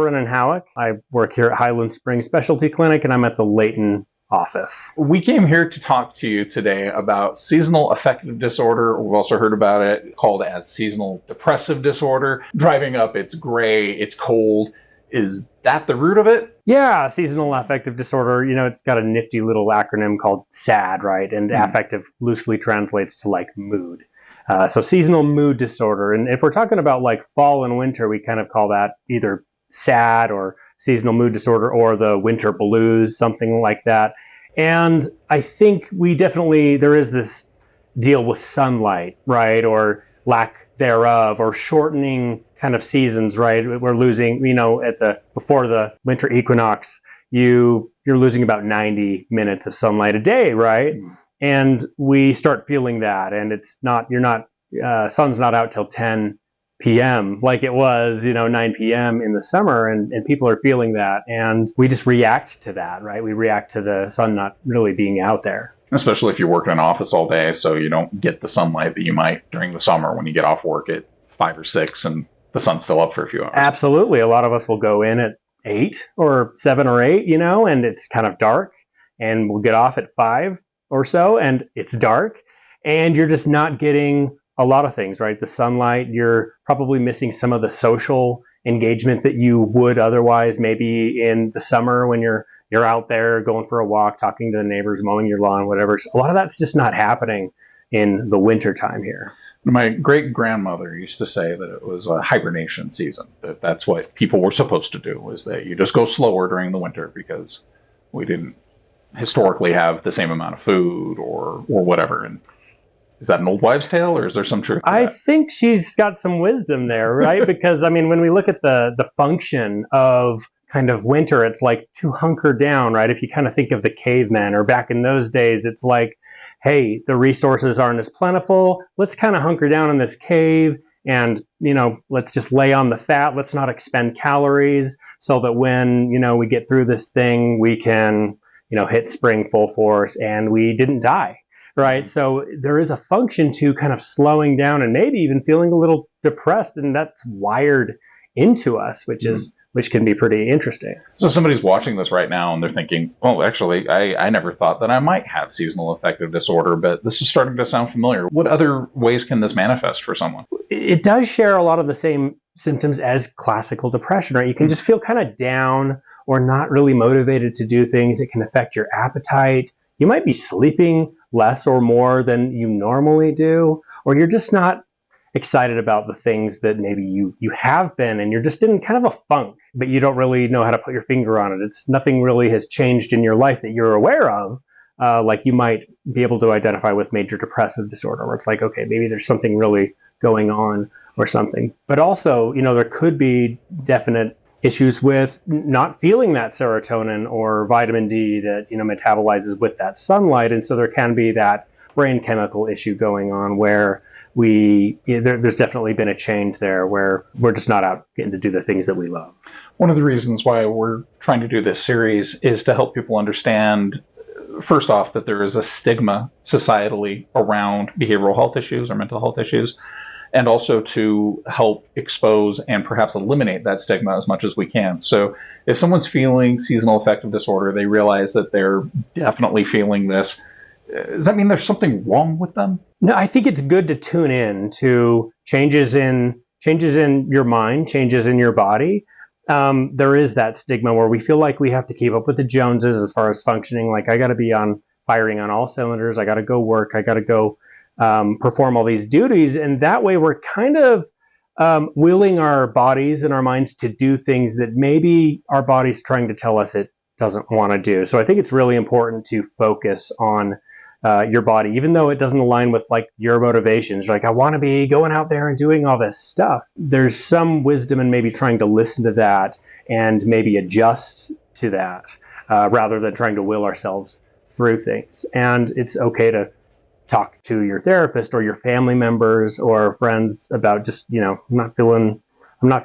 Brennan Howick. I work here at Highland Springs Specialty Clinic, and I'm at the Layton office. We came here to talk to you today about seasonal affective disorder. We've also heard about it called as seasonal depressive disorder. Driving up, it's gray, it's cold. Is that the root of it? Yeah, seasonal affective disorder, it's got a nifty little acronym called SAD, right? And affective loosely translates to like mood. So seasonal mood disorder. And if we're talking about like fall and winter, we kind of call that either SAD or seasonal mood disorder or the winter blues, something like that. And I think there is this deal with sunlight, right? Or lack thereof, or shortening kind of seasons, right? We're losing, before the winter equinox, you're losing about 90 minutes of sunlight a day, right? And we start feeling that, and sun's not out till 10 p.m. like it was, 9 p.m. in the summer, and people are feeling that, and we just react to that, right? We react to the sun not really being out there. Especially if you work in an office all day, so you don't get the sunlight that you might during the summer when you get off work at 5 or 6 and the sun's still up for a few hours. Absolutely. A lot of us will go in at 8 or 7 or 8, and it's kind of dark, and we'll get off at 5 or so, and it's dark, and you're just not getting a lot of things, right? The sunlight, you're probably missing some of the social engagement that you would otherwise, maybe in the summer when you're out there going for a walk, talking to the neighbors, mowing your lawn, whatever. So a lot of that's just not happening in the winter time here. My great-grandmother used to say that it was a hibernation season, that's what people were supposed to do, was that you just go slower during the winter because we didn't historically have the same amount of food or whatever. And is that an old wives' tale, or is there some truth to I that? think she's got some wisdom there, right? Because, when we look at the function of kind of winter, it's like to hunker down, right? If you kind of think of the cavemen, or back in those days, it's like, hey, the resources aren't as plentiful. Let's kind of hunker down in this cave and, let's just lay on the fat. Let's not expend calories so that when, we get through this thing, we can, hit spring full force and we didn't die. Right. So there is a function to kind of slowing down and maybe even feeling a little depressed. And that's wired into us, which can be pretty interesting. So somebody's watching this right now and they're thinking, well, actually, I never thought that I might have seasonal affective disorder, but this is starting to sound familiar. What other ways can this manifest for someone? It does share a lot of the same symptoms as classical depression, right? You can just feel kind of down or not really motivated to do things. It can affect your appetite. You might be sleeping less or more than you normally do, or you're just not excited about the things that maybe you have been, and you're just in kind of a funk, but you don't really know how to put your finger on it. It's nothing really has changed in your life that you're aware of, like you might be able to identify with major depressive disorder, where it's like, okay, maybe there's something really going on or something. But also, there could be definite issues with not feeling that serotonin or vitamin D that, metabolizes with that sunlight. And so there can be that brain chemical issue going on where there's definitely been a change there where we're just not out getting to do the things that we love. One of the reasons why we're trying to do this series is to help people understand, first off, that there is a stigma societally around behavioral health issues or mental health issues, and also to help expose and perhaps eliminate that stigma as much as we can. So if someone's feeling seasonal affective disorder, they realize that they're definitely feeling this. Does that mean there's something wrong with them? No, I think it's good to tune in to changes in your mind, changes in your body. There is that stigma where we feel like we have to keep up with the Joneses as far as functioning. Like, I got to be firing on all cylinders. I got to go work. I got to go perform all these duties. And that way we're kind of willing our bodies and our minds to do things that maybe our body's trying to tell us it doesn't want to do. So I think it's really important to focus on your body, even though it doesn't align with like your motivations. Like, I want to be going out there and doing all this stuff. There's some wisdom in maybe trying to listen to that and maybe adjust to that rather than trying to will ourselves through things. And it's okay to talk to your therapist or your family members or friends about just, I'm not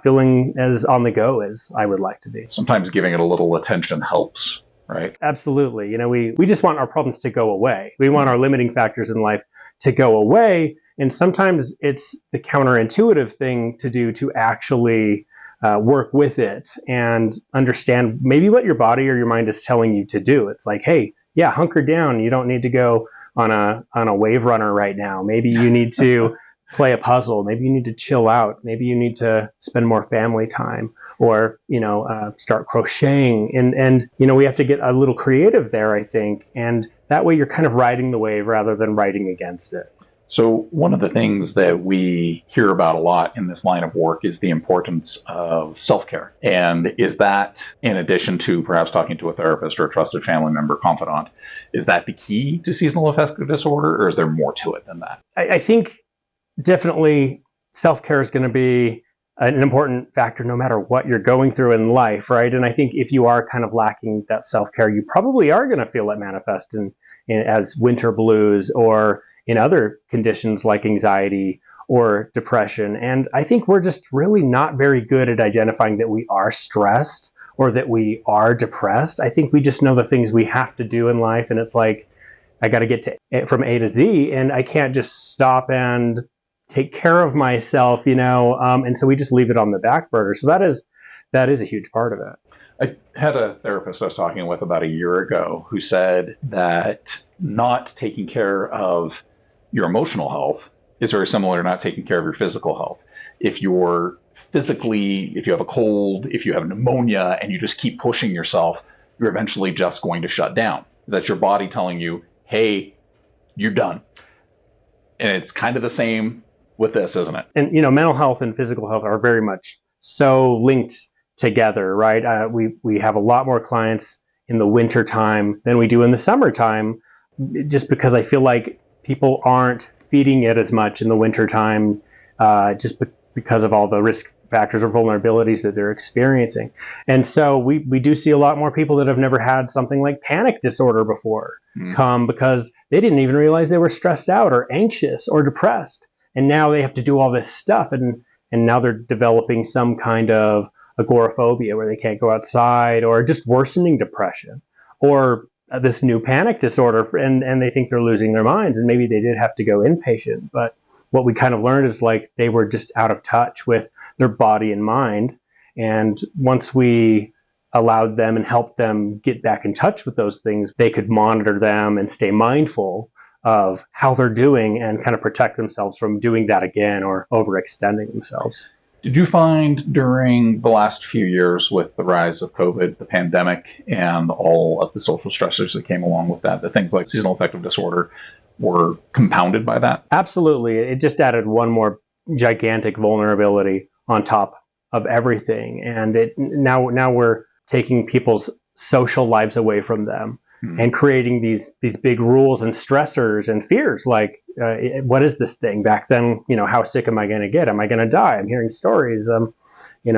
feeling as on the go as I would like to be. Sometimes giving it a little attention helps, right? Absolutely. We just want our problems to go away. We want our limiting factors in life to go away. And sometimes it's the counterintuitive thing to do to actually work with it and understand maybe what your body or your mind is telling you to do. It's like, hey, yeah, hunker down. You don't need to go on a wave runner right now. Maybe you need to play a puzzle. Maybe you need to chill out. Maybe you need to spend more family time, or start crocheting. And we have to get a little creative there, I think. And that way, you're kind of riding the wave rather than riding against it. So one of the things that we hear about a lot in this line of work is the importance of self-care. And is that, in addition to perhaps talking to a therapist or a trusted family member, confidant, is that the key to seasonal affective disorder, or is there more to it than that? I think definitely self-care is going to be an important factor no matter what you're going through in life, right? And I think if you are kind of lacking that self-care, you probably are going to feel it manifest as winter blues or in other conditions like anxiety or depression. And I think we're just really not very good at identifying that we are stressed or that we are depressed. I think we just know the things we have to do in life, and it's like, I got to get to from A to Z, and I can't just stop and take care of myself, and so we just leave it on the back burner. So that is a huge part of it. I had a therapist I was talking with about a year ago who said that not taking care of your emotional health is very similar to not taking care of your physical health. If you have a cold, if you have pneumonia, and you just keep pushing yourself, you're eventually just going to shut down. That's your body telling you, hey, you're done. And it's kind of the same with this, isn't it? And, mental health and physical health are very much so linked together, right? We have a lot more clients in the winter time than we do in the summertime, just because I feel like people aren't feeding it as much in the winter time, because of all the risk factors or vulnerabilities that they're experiencing. And so we do see a lot more people that have never had something like panic disorder before come because they didn't even realize they were stressed out or anxious or depressed. And now they have to do all this stuff, and now they're developing some kind of agoraphobia where they can't go outside, or just worsening depression, or this new panic disorder, and they think they're losing their minds, and maybe they did have to go inpatient. But what we kind of learned is like they were just out of touch with their body and mind. And once we allowed them and helped them get back in touch with those things, they could monitor them and stay mindful of how they're doing and kind of protect themselves from doing that again or overextending themselves. Did you find during the last few years with the rise of COVID, the pandemic, and all of the social stressors that came along with that things like seasonal affective disorder were compounded by that? Absolutely. It just added one more gigantic vulnerability on top of everything. And now we're taking people's social lives away from them and creating these big rules and stressors and fears like, what is this thing? Back then, how sick am I going to get? Am I going to die? I'm hearing stories.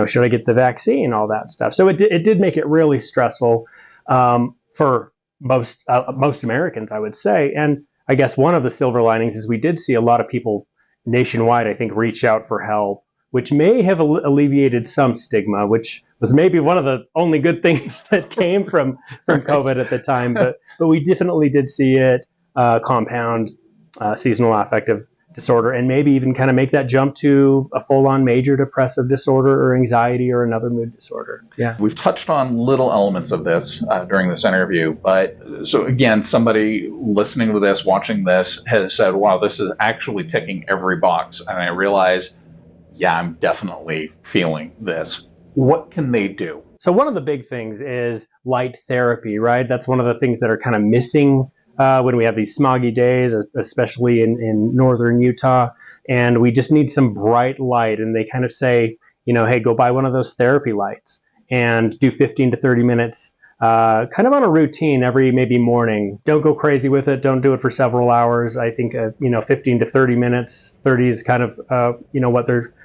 Should I get the vaccine? All that stuff. So it did make it really stressful for most Americans, I would say. And I guess one of the silver linings is we did see a lot of people nationwide, I think, reach out for help, which may have alleviated some stigma, which was maybe one of the only good things that came from COVID at the time. But we definitely did see it compound seasonal affective disorder, and maybe even kind of make that jump to a full-on major depressive disorder or anxiety or another mood disorder. Yeah, we've touched on little elements of this during this interview, but so again, somebody listening to this, watching this, has said, wow, this is actually ticking every box. And I realize, yeah, I'm definitely feeling this. What can they do? So one of the big things is light therapy, right? That's one of the things that are kind of missing when we have these smoggy days, especially in northern Utah. And we just need some bright light. And they kind of say, hey, go buy one of those therapy lights and do 15 to 30 minutes kind of on a routine every maybe morning. Don't go crazy with it. Don't do it for several hours. I think 15 to 30 minutes. 30 is kind of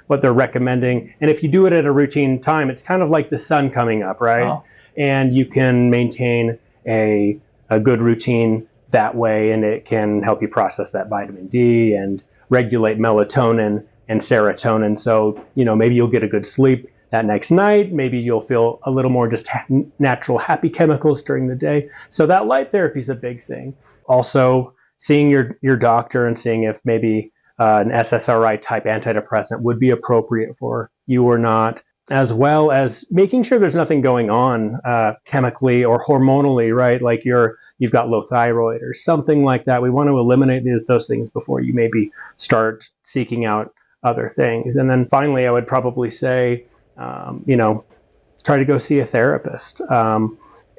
what they're recommending. And if you do it at a routine time, it's kind of like the sun coming up, right? Oh. And you can maintain a good routine that way, and it can help you process that vitamin D and regulate melatonin and serotonin. So, maybe you'll get a good sleep that next night. Maybe you'll feel a little more just natural happy chemicals during the day. So that light therapy is a big thing. Also, seeing your doctor and seeing if maybe an SSRI type antidepressant would be appropriate for you or not. as well as making sure there's nothing going on chemically or hormonally, right? Like you've got low thyroid or something like that. We want to eliminate those things before you maybe start seeking out other things. And then finally, I would probably say, try to go see a therapist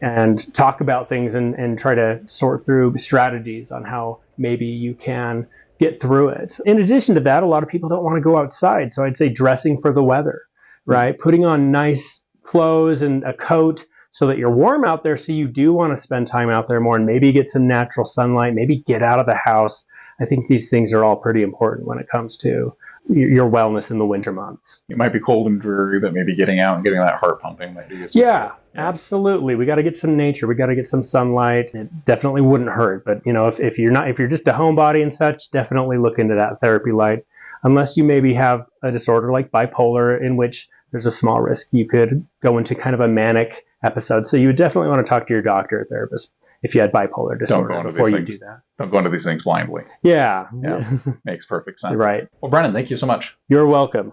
and talk about things and try to sort through strategies on how maybe you can get through it. In addition to that, a lot of people don't want to go outside. So I'd say dressing for the weather, right? Putting on nice clothes and a coat so that you're warm out there. So you do want to spend time out there more and maybe get some natural sunlight, maybe get out of the house. I think these things are all pretty important when it comes to your wellness in the winter months. It might be cold and dreary, but maybe getting out and getting that heart pumping might do you some Yeah, good. absolutely. We got to get some nature. We got to get some sunlight. It definitely wouldn't hurt. But if you're just a homebody and such, definitely look into that therapy light. Unless you maybe have a disorder like bipolar, in which there's a small risk you could go into kind of a manic episode. So you would definitely want to talk to your doctor or therapist if you had bipolar disorder before you do that. Don't go into these things blindly. Yeah. Makes perfect sense. Right. Well, Brennan, thank you so much. You're welcome.